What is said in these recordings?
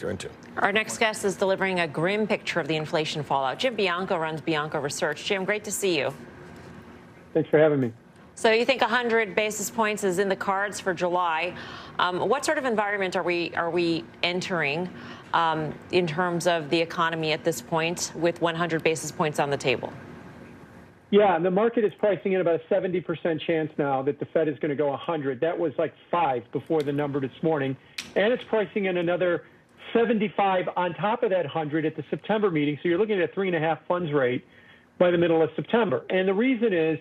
Going to. Our next guest is delivering a grim picture of the inflation fallout. Jim Bianco runs Bianco Research. Jim, great to see you. Thanks for having me. So you think 100 basis points is in the cards for July. What sort of environment are we entering in terms of the economy at this point with 100 basis points on the table? Yeah, the market is pricing in about a 70% chance now that the Fed is going to go 100. That was like 5 before the number this morning. And it's pricing in another 75 on top of that 100 at the September meeting. So you're looking at a 3.5 funds rate by the middle of September. And the reason is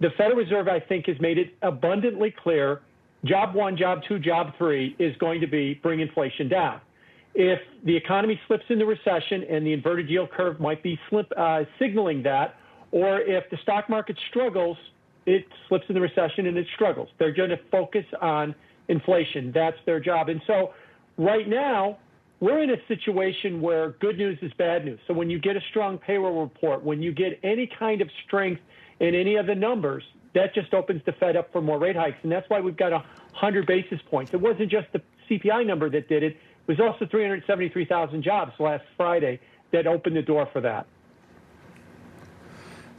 the Federal Reserve, I think, has made it abundantly clear job 1, job 2, job 3 is going to be bring inflation down. If the economy slips into recession, and the inverted yield curve might be signaling that, or if the stock market struggles, it slips into recession and it struggles. They're going to focus on inflation. That's their job. And so right now, we're in a situation where good news is bad news. So when you get a strong payroll report, when you get any kind of strength in any of the numbers, that just opens the Fed up for more rate hikes. And that's why we've got 100 basis points. It wasn't just the CPI number that did it. It was also 373,000 jobs last Friday that opened the door for that.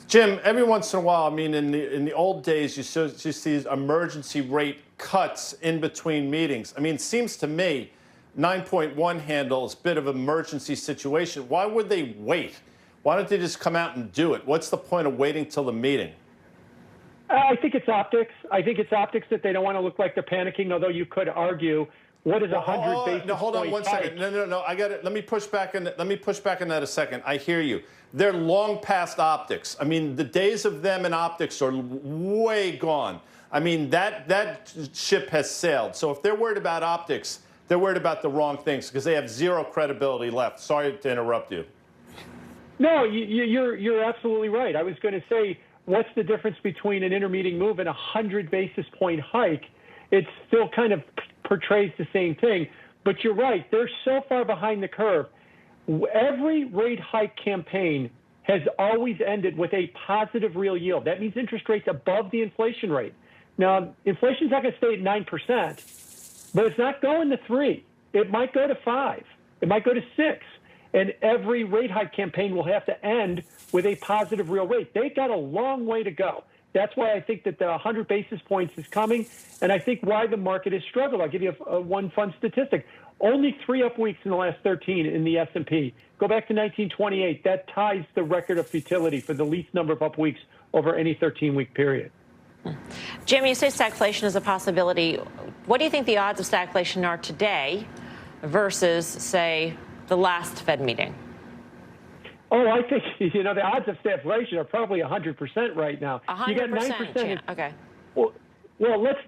Jim, every once in a while, I mean, in the old days, you see these emergency rate cuts in between meetings. I mean, it seems to me 9.1 handle is a bit of an emergency situation. Why would they wait? Why don't they just come out and do it? What's the point of waiting till the meeting? I think it's optics. I think it's optics that they don't want to look like they're panicking, although you could argue, what is 100 basis No, hold on one second. No. I got it. Let me push back on that a second. I hear you. They're long past optics. I mean, the days of them in optics are way gone. I mean, that ship has sailed. So if they're worried about optics, they're worried about the wrong things because they have zero credibility left. Sorry to interrupt you. No, you're absolutely right. I was going to say, what's the difference between an intermeeting move and a 100 basis point hike? It still kind of portrays the same thing. But you're right. They're so far behind the curve. Every rate hike campaign has always ended with a positive real yield. That means interest rates above the inflation rate. Now, inflation's not going to stay at 9%, but it's not going to 3. It might go to 5. It might go to 6. And every rate hike campaign will have to end with a positive real rate. They've got a long way to go. That's why I think that the 100 basis points is coming, and I think why the market has struggled. I'll give you one fun statistic. Only 3 up weeks in the last 13 in the S&P. Go back to 1928. That ties the record of futility for the least number of up weeks over any 13-week period. Jim, you say stagflation is a possibility. What do you think the odds of stagflation are today versus, say, the last Fed meeting? Oh, I think, the odds of stagflation are probably 100% right now. 100%? You got 9%. Okay. Well, let's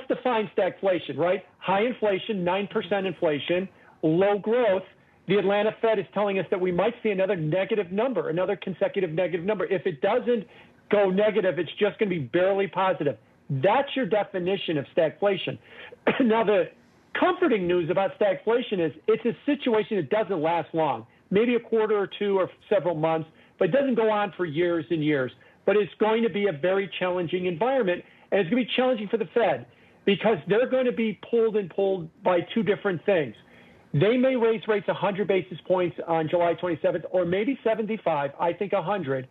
define stagflation, right? High inflation, 9% inflation, low growth. The Atlanta Fed is telling us that we might see another negative number, another consecutive negative number. If it doesn't go negative, it's just going to be barely positive. That's your definition of stagflation. Now, the comforting news about stagflation is it's a situation that doesn't last long, maybe a quarter or 2 or several months, but it doesn't go on for years and years. But it's going to be a very challenging environment, and it's going to be challenging for the Fed because they're going to be pulled by 2 different things. They may raise rates 100 basis points on July 27th, or maybe 75, I think 100.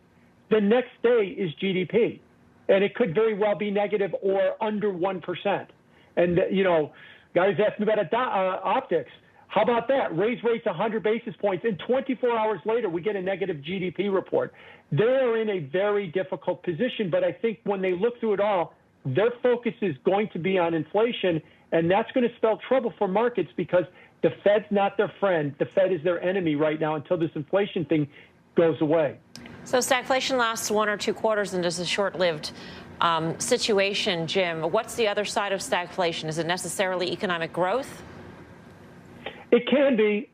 The next day is GDP, and it could very well be negative or under 1%. And, guys asked me about optics. How about that? Raise rates 100 basis points, and 24 hours later, we get a negative GDP report. They are in a very difficult position, but I think when they look through it all, their focus is going to be on inflation, and that's going to spell trouble for markets because the Fed's not their friend. The Fed is their enemy right now until this inflation thing goes away. So stagflation lasts 1 or 2 quarters and is a short-lived situation, Jim. What's the other side of stagflation? Is it necessarily economic growth? It can be,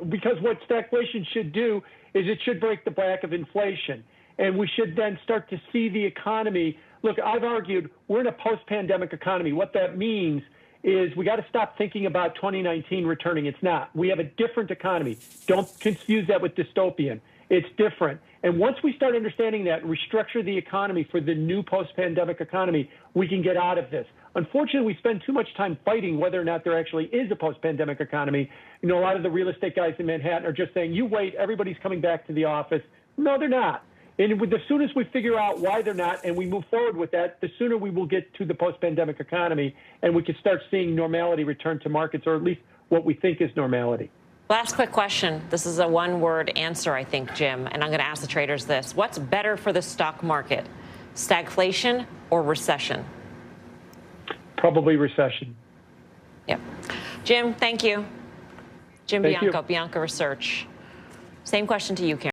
because what stagflation should do is it should break the back of inflation. And we should then start to see the economy. Look, I've argued we're in a post-pandemic economy. What that means is we got to stop thinking about 2019 returning. It's not. We have a different economy. Don't confuse that with dystopian. It's different. And once we start understanding that and restructure the economy for the new post-pandemic economy, we can get out of this. Unfortunately, we spend too much time fighting whether or not there actually is a post-pandemic economy. You know, a lot of the real estate guys in Manhattan are just saying, you wait, everybody's coming back to the office. No, they're not. And as soon as we figure out why they're not and we move forward with that, the sooner we will get to the post-pandemic economy and we can start seeing normality return to markets, or at least what we think is normality. Last quick question. This is a one-word answer, I think, Jim, and I'm going to ask the traders this. What's better for the stock market, stagflation or recession? Probably recession. Yep. Jim, thank you. Jim Thank Bianco, you. Bianco Research. Same question to you, Karen.